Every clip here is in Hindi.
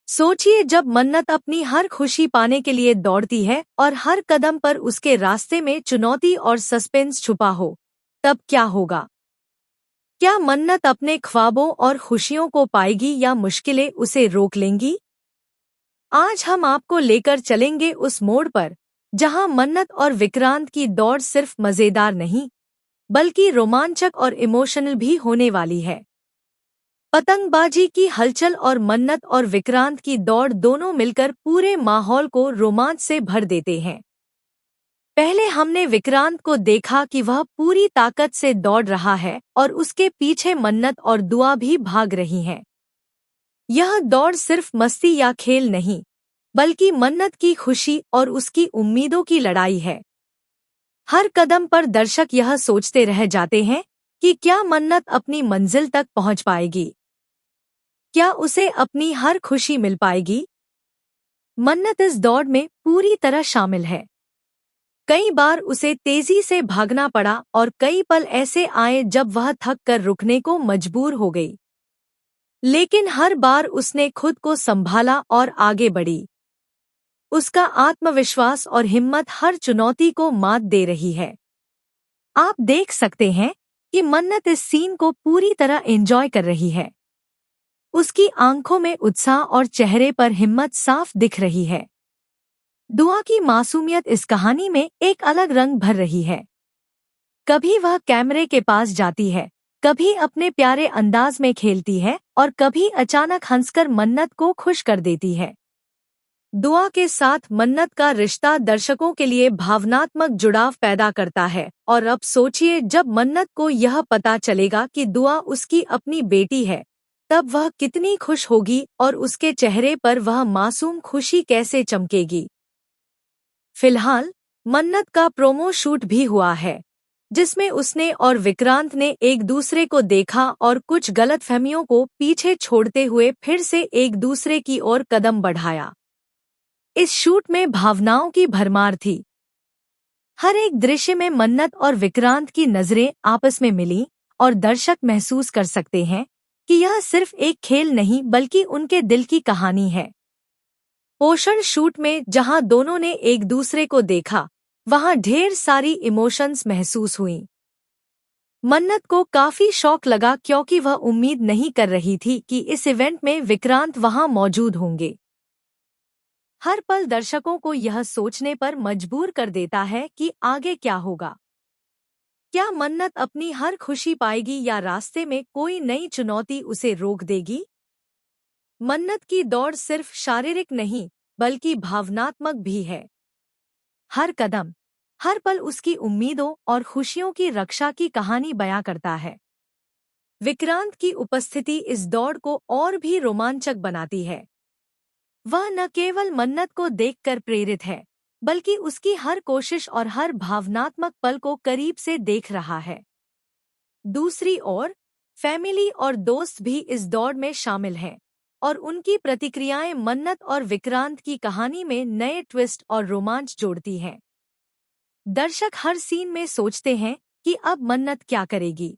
सोचिए जब मन्नत अपनी हर खुशी पाने के लिए दौड़ती है और हर कदम पर उसके रास्ते में चुनौती और सस्पेंस छुपा हो, तब क्या होगा? क्या मन्नत अपने ख्वाबों और खुशियों को पाएगी या मुश्किलें उसे रोक लेंगी? आज हम आपको लेकर चलेंगे उस मोड़ पर जहां मन्नत और विक्रांत की दौड़ सिर्फ मजेदार नहीं, बल्कि रोमांचक और इमोशनल भी होने वाली है। पतंगबाजी की हलचल और मन्नत और विक्रांत की दौड़ दोनों मिलकर पूरे माहौल को रोमांच से भर देते हैं। पहले हमने विक्रांत को देखा कि वह पूरी ताकत से दौड़ रहा है और उसके पीछे मन्नत और दुआ भी भाग रही हैं। यह दौड़ सिर्फ मस्ती या खेल नहीं, बल्कि मन्नत की खुशी और उसकी उम्मीदों की लड़ाई है। हर कदम पर दर्शक यह सोचते रह जाते हैं कि क्या मन्नत अपनी मंजिल तक पहुंच पाएगी? क्या उसे अपनी हर खुशी मिल पाएगी? मन्नत इस दौड़ में पूरी तरह शामिल है। कई बार उसे तेजी से भागना पड़ा और कई पल ऐसे आए जब वह थक कर रुकने को मजबूर हो गई। लेकिन हर बार उसने खुद को संभाला और आगे बढ़ी। उसका आत्मविश्वास और हिम्मत हर चुनौती को मात दे रही है। आप देख सकते हैं कि मन्नत इस सीन को पूरी तरह एंजॉय कर रही है। उसकी आंखों में उत्साह और चेहरे पर हिम्मत साफ दिख रही है। दुआ की मासूमियत इस कहानी में एक अलग रंग भर रही है। कभी वह कैमरे के पास जाती है, कभी अपने प्यारे अंदाज में खेलती है और कभी अचानक हंसकर मन्नत को खुश कर देती है। दुआ के साथ मन्नत का रिश्ता दर्शकों के लिए भावनात्मक जुड़ाव पैदा करता है और अब सोचिए जब मन्नत को यह पता चलेगा कि दुआ उसकी अपनी बेटी है, तब वह कितनी खुश होगी और उसके चेहरे पर वह मासूम खुशी कैसे चमकेगी। फिलहाल मन्नत का प्रोमो शूट भी हुआ है, जिसमें उसने और विक्रांत ने एक दूसरे को देखा और कुछ गलतफहमियों को पीछे छोड़ते हुए फिर से एक दूसरे की ओर कदम बढ़ाया। इस शूट में भावनाओं की भरमार थी। हर एक दृश्य में मन्नत और विक्रांत की नजरें आपस में मिलीं और दर्शक महसूस कर सकते हैं कि यह सिर्फ एक खेल नहीं बल्कि उनके दिल की कहानी है। पोषण शूट में जहां दोनों ने एक दूसरे को देखा, वहां ढेर सारी इमोशंस महसूस हुईं। मन्नत को काफी शौक लगा क्योंकि वह उम्मीद नहीं कर रही थी कि इस इवेंट में विक्रांत वहां मौजूद होंगे। हर पल दर्शकों को यह सोचने पर मजबूर कर देता है कि आगे क्या होगा। क्या मन्नत अपनी हर खुशी पाएगी या रास्ते में कोई नई चुनौती उसे रोक देगी? मन्नत की दौड़ सिर्फ शारीरिक नहीं, बल्कि भावनात्मक भी है। हर कदम, हर पल उसकी उम्मीदों और खुशियों की रक्षा की कहानी बयां करता है। विक्रांत की उपस्थिति इस दौड़ को और भी रोमांचक बनाती है। वह न केवल मन्नत को देखकर प्रेरित है, बल्कि उसकी हर कोशिश और हर भावनात्मक पल को करीब से देख रहा है। दूसरी ओर, फैमिली और दोस्त भी इस दौड़ में शामिल हैं, और उनकी प्रतिक्रियाएं मन्नत और विक्रांत की कहानी में नए ट्विस्ट और रोमांच जोड़ती हैं। दर्शक हर सीन में सोचते हैं कि अब मन्नत क्या करेगी?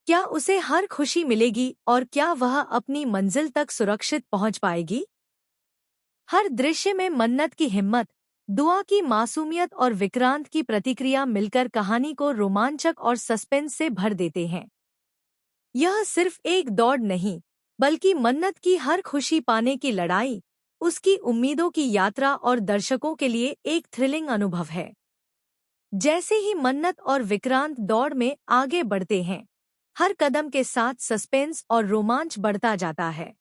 क्या उसे हर खुशी मिलेगी और क्या वह अपनी मंजिल तक सुरक्षित पहुंच पाएगी? हर दृश्य में मन्नत की हिम्मत, दुआ की मासूमियत और विक्रांत की प्रतिक्रिया मिलकर कहानी को रोमांचक और सस्पेंस से भर देते हैं। यह सिर्फ एक दौड़ नहीं, बल्कि मन्नत की हर खुशी पाने की लड़ाई, उसकी उम्मीदों की यात्रा और दर्शकों के लिए एक थ्रिलिंग अनुभव है। जैसे ही मन्नत और विक्रांत दौड़ में आगे बढ़ते हैं, हर कदम के साथ सस्पेंस और रोमांच बढ़ता जाता है।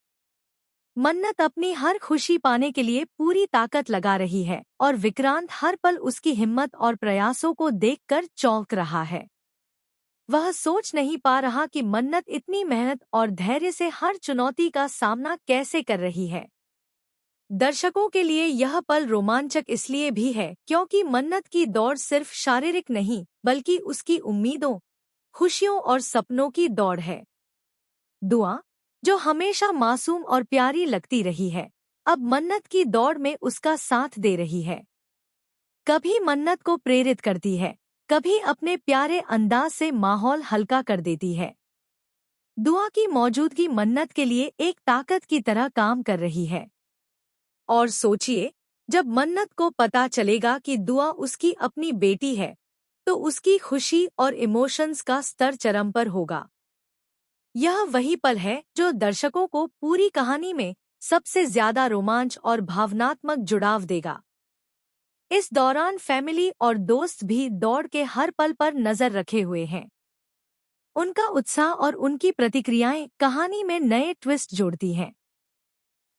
मन्नत अपनी हर खुशी पाने के लिए पूरी ताकत लगा रही है और विक्रांत हर पल उसकी हिम्मत और प्रयासों को देखकर चौंक रहा है। वह सोच नहीं पा रहा कि मन्नत इतनी मेहनत और धैर्य से हर चुनौती का सामना कैसे कर रही है। दर्शकों के लिए यह पल रोमांचक इसलिए भी है क्योंकि मन्नत की दौड़ सिर्फ शारीरिक नहीं, बल्कि उसकी उम्मीदों, खुशियों और सपनों की दौड़ है। दुआ, जो हमेशा मासूम और प्यारी लगती रही है, अब मन्नत की दौड़ में उसका साथ दे रही है। कभी मन्नत को प्रेरित करती है, कभी अपने प्यारे अंदाज से माहौल हल्का कर देती है। दुआ की मौजूदगी मन्नत के लिए एक ताकत की तरह काम कर रही है। और सोचिए, जब मन्नत को पता चलेगा कि दुआ उसकी अपनी बेटी है, तो उसकी खुशी और इमोशंस का स्तर चरम पर होगा। यह वही पल है जो दर्शकों को पूरी कहानी में सबसे ज्यादा रोमांच और भावनात्मक जुड़ाव देगा। इस दौरान फैमिली और दोस्त भी दौड़ के हर पल पर नजर रखे हुए हैं। उनका उत्साह और उनकी प्रतिक्रियाएं कहानी में नए ट्विस्ट जोड़ती हैं।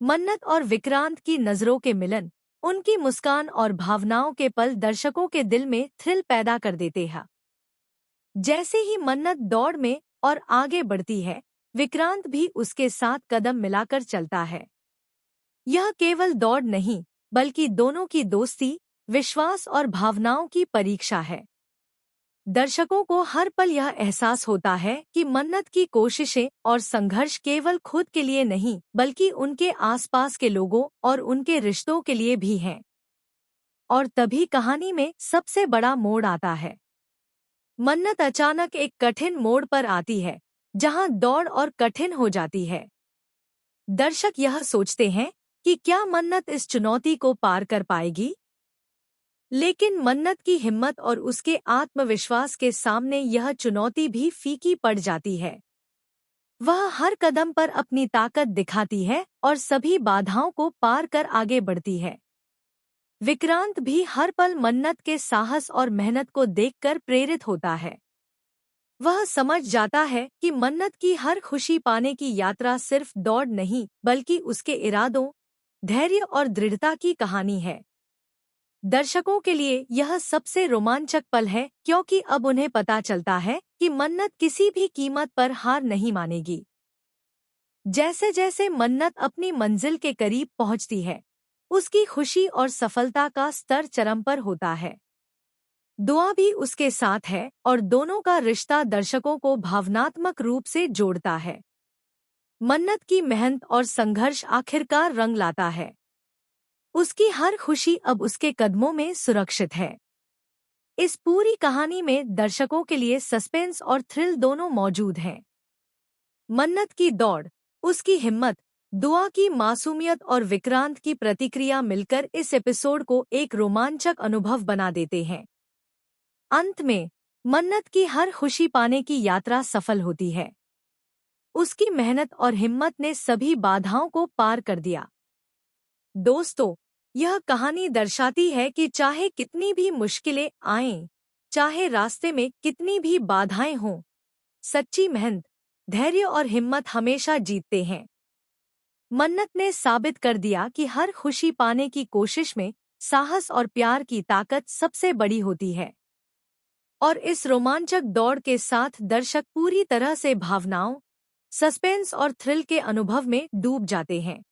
मन्नत और विक्रांत की नजरों के मिलन, उनकी मुस्कान और भावनाओं के पल दर्शकों के दिल में थ्रिल पैदा कर देते हैं। जैसे ही मन्नत दौड़ में और आगे बढ़ती है, विक्रांत भी उसके साथ कदम मिलाकर चलता है। यह केवल दौड़ नहीं, बल्कि दोनों की दोस्ती, विश्वास और भावनाओं की परीक्षा है। दर्शकों को हर पल यह एहसास होता है कि मन्नत की कोशिशें और संघर्ष केवल खुद के लिए नहीं, बल्कि उनके आसपास के लोगों और उनके रिश्तों के लिए भी हैं। और तभी कहानी में सबसे बड़ा मोड़ आता है। मन्नत अचानक एक कठिन मोड़ पर आती है, जहां दौड़ और कठिन हो जाती है। दर्शक यह सोचते हैं कि क्या मन्नत इस चुनौती को पार कर पाएगी? लेकिन मन्नत की हिम्मत और उसके आत्मविश्वास के सामने यह चुनौती भी फीकी पड़ जाती है। वह हर कदम पर अपनी ताकत दिखाती है और सभी बाधाओं को पार कर आगे बढ़ती है। विक्रांत भी हर पल मन्नत के साहस और मेहनत को देखकर प्रेरित होता है। वह समझ जाता है कि मन्नत की हर खुशी पाने की यात्रा सिर्फ दौड़ नहीं, बल्कि उसके इरादों, धैर्य और दृढ़ता की कहानी है। दर्शकों के लिए यह सबसे रोमांचक पल है, क्योंकि अब उन्हें पता चलता है कि मन्नत किसी भी कीमत पर हार नहीं मानेगी। जैसे जैसे मन्नत अपनी मंजिल के करीब पहुंचती है, उसकी खुशी और सफलता का स्तर चरम पर होता है। दुआ भी उसके साथ है और दोनों का रिश्ता दर्शकों को भावनात्मक रूप से जोड़ता है। मन्नत की मेहनत और संघर्ष आखिरकार रंग लाता है। उसकी हर खुशी अब उसके कदमों में सुरक्षित है। इस पूरी कहानी में दर्शकों के लिए सस्पेंस और थ्रिल दोनों मौजूद हैं। मन्नत की दौड़, उसकी हिम्मत, दुआ की मासूमियत और विक्रांत की प्रतिक्रिया मिलकर इस एपिसोड को एक रोमांचक अनुभव बना देते हैं। अंत में मन्नत की हर खुशी पाने की यात्रा सफल होती है। उसकी मेहनत और हिम्मत ने सभी बाधाओं को पार कर दिया। दोस्तों, यह कहानी दर्शाती है कि चाहे कितनी भी मुश्किलें आएं, चाहे रास्ते में कितनी भी बाधाएं हों, सच्ची मेहनत, धैर्य और हिम्मत हमेशा जीतते हैं। मन्नत ने साबित कर दिया कि हर खुशी पाने की कोशिश में साहस और प्यार की ताकत सबसे बड़ी होती है। और इस रोमांचक दौड़ के साथ दर्शक पूरी तरह से भावनाओं, सस्पेंस और थ्रिल के अनुभव में डूब जाते हैं।